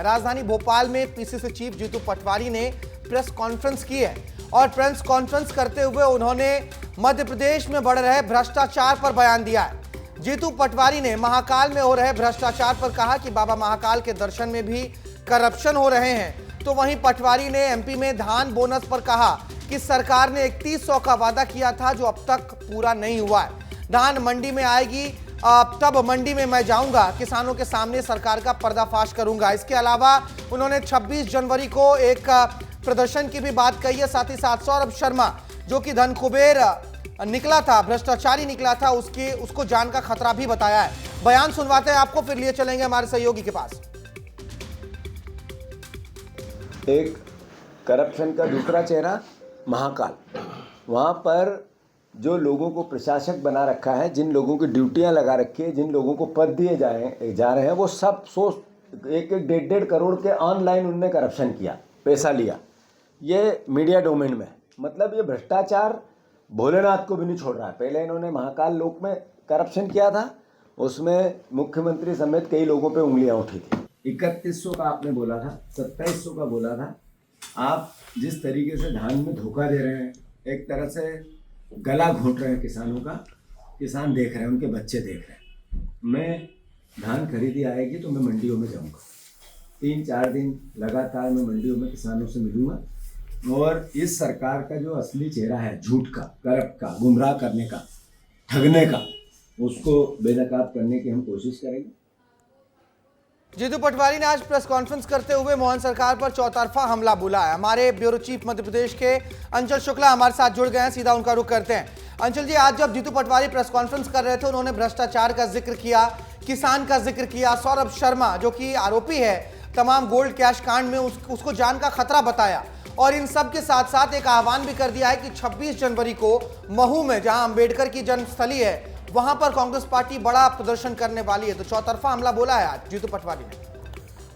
राजधानी भोपाल में PCC chief Jitu Patwari ने प्रेस कॉन्फ्रेंस की है और प्रेस कॉन्फ्रेंस करते हुए उन्होंने मध्य प्रदेश में बढ़ रहे भ्रष्टाचार पर बयान दिया है। जीतू पटवारी ने महाकाल में हो रहे भ्रष्टाचार पर कहा कि बाबा महाकाल के दर्शन में भी करप्शन हो रहे हैं। तो वहीं पटवारी ने एमपी में धान बोनस पर कहा कि सरकार ने 3100 का वादा किया था जो अब तक पूरा नहीं हुआ है। धान मंडी में आएगी तब मंडी में मैं जाऊंगा, किसानों के सामने सरकार का पर्दाफाश करूंगा। इसके अलावा उन्होंने 26 जनवरी को एक प्रदर्शन की भी बात कही है। साथ ही साथ सौरभ शर्मा जो कि धन कुबेर निकला था, भ्रष्टाचारी निकला था, उसको जान का खतरा भी बताया है। बयान सुनवाते हैं आपको, फिर लिए चलेंगे हमारे सहयोगी के पास। एक करप्शन का दूसरा चेहरा महाकाल, वहाँ पर जो लोगों को प्रशासक बना रखा है, जिन लोगों की ड्यूटियां लगा रखी है, जिन लोगों को पद दिए जा रहे हैं, वो सब 1.5 करोड़ के ऑनलाइन उनने करप्शन किया, पैसा लिया। ये मीडिया डोमेन में, मतलब ये भ्रष्टाचार भोलेनाथ को भी नहीं छोड़ रहा है। पहले इन्होंने महाकाल लोक में करप्शन किया था, उसमें मुख्यमंत्री समेत कई लोगों पे उंगलियां उठी थी। 3100 का आपने बोला था, 2700 का बोला था। आप जिस तरीके से धान में धोखा दे रहे हैं, एक तरह से गला घोंट रहे हैं किसानों का, किसान देख रहे हैं, उनके बच्चे देख रहे हैं। मैं धान खरीदी आएगी तो मैं मंडियों में जाऊंगा, 3-4 दिन लगातार मैं मंडियों में किसानों से मिलूंगा और इस सरकार का जो असली चेहरा है, झूठ का, करप्ट का, गुमराह करने का, ठगने का, उसको बेनकाब करने की हम कोशिश करेंगे। जीतू पटवारी ने आज प्रेस कॉन्फ्रेंस करते हुए मोहन सरकार पर चौतरफा हमला बोला है। हमारे ब्यूरो चीफ मध्य प्रदेश के अंचल शुक्ला हमारे साथ जुड़ गए हैं, सीधा उनका रुख करते हैं। अंचल जी, आज जब जीतू पटवारी प्रेस कॉन्फ्रेंस कर रहे थे, उन्होंने भ्रष्टाचार का जिक्र किया, किसान का जिक्र किया, सौरभ शर्मा जो कि आरोपी है तमाम गोल्ड कैश कांड में, उसको जान का खतरा बताया और इन सब के साथ साथ एक आह्वान भी कर दिया है कि 26 जनवरी को महू में, जहां अंबेडकर की जन्मस्थली है, वहां पर कांग्रेस पार्टी बड़ा प्रदर्शन करने वाली है। तो चौतरफा हमला बोला है आज जीतू पटवारी ने।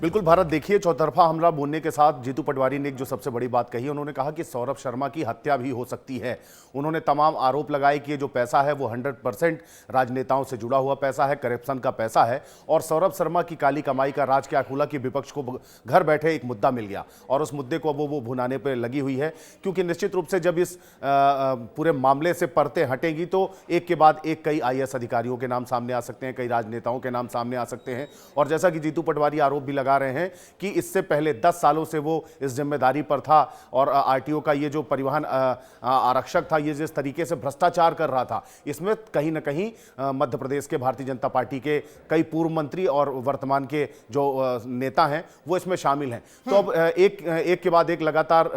बिल्कुल भारत, देखिए, चौतरफा हमला बोलने के साथ जीतू पटवारी ने एक जो सबसे बड़ी बात कही, उन्होंने कहा कि सौरभ शर्मा की हत्या भी हो सकती है। उन्होंने तमाम आरोप लगाए कि ये जो पैसा है वो 100% राजनेताओं से जुड़ा हुआ पैसा है, करप्शन का पैसा है और सौरभ शर्मा की काली कमाई का राज क्या खुला कि विपक्ष को घर बैठे एक मुद्दा मिल गया और उस मुद्दे को वो भुनाने पर लगी हुई है। क्योंकि निश्चित रूप से जब इस पूरे मामले से परतें हटेंगी तो एक के बाद एक कई IAS अधिकारियों के नाम सामने आ सकते हैं, कई राजनेताओं के नाम सामने आ सकते हैं। और जैसा कि जीतू पटवारी आरोप भी लगा रहे हैं कि इससे पहले 10 सालों से वो इस जिम्मेदारी पर था और आरटीओ का ये जो परिवहन आरक्षक था, ये जिस तरीके से भ्रष्टाचार कर रहा था, इसमें कहीं ना कहीं मध्य प्रदेश के भारतीय जनता पार्टी के कई पूर्व मंत्री और वर्तमान के जो नेता हैं वो इसमें शामिल हैं। तो अब एक के बाद एक लगातार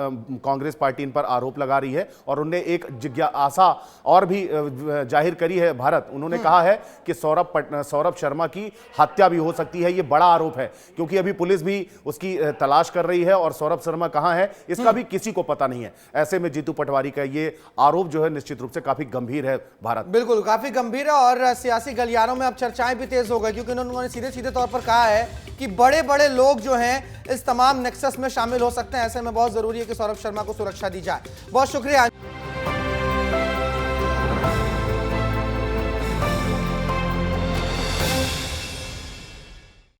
कांग्रेस पार्टी इन पर आरोप लगा रही है और उन्हें एक जिज्ञासा और भी जाहिर करी है भारत। उन्होंने कहा है कि सौरभ शर्मा की हत्या भी हो सकती है। ये बड़ा आरोप है क्योंकि अभी पुलिस भी उसकी तलाश कर रही है और सौरभ शर्मा कहां है इसका भी किसी को पता नहीं है। ऐसे में जीतू पटवारी का ये आरोप जो है निश्चित रूप से काफी गंभीर है भारत। बिल्कुल काफी गंभीर है और सियासी गलियारों में अब चर्चाएं भी तेज हो गई क्योंकि उन्होंने सीधे सीधे तौर पर कहा है कि बड़े बड़े लोग जो हैं इस तमाम नेक्सस में शामिल हो सकते हैं। ऐसे में बहुत जरूरी है कि सौरभ शर्मा को सुरक्षा दी जाए। बहुत शुक्रिया।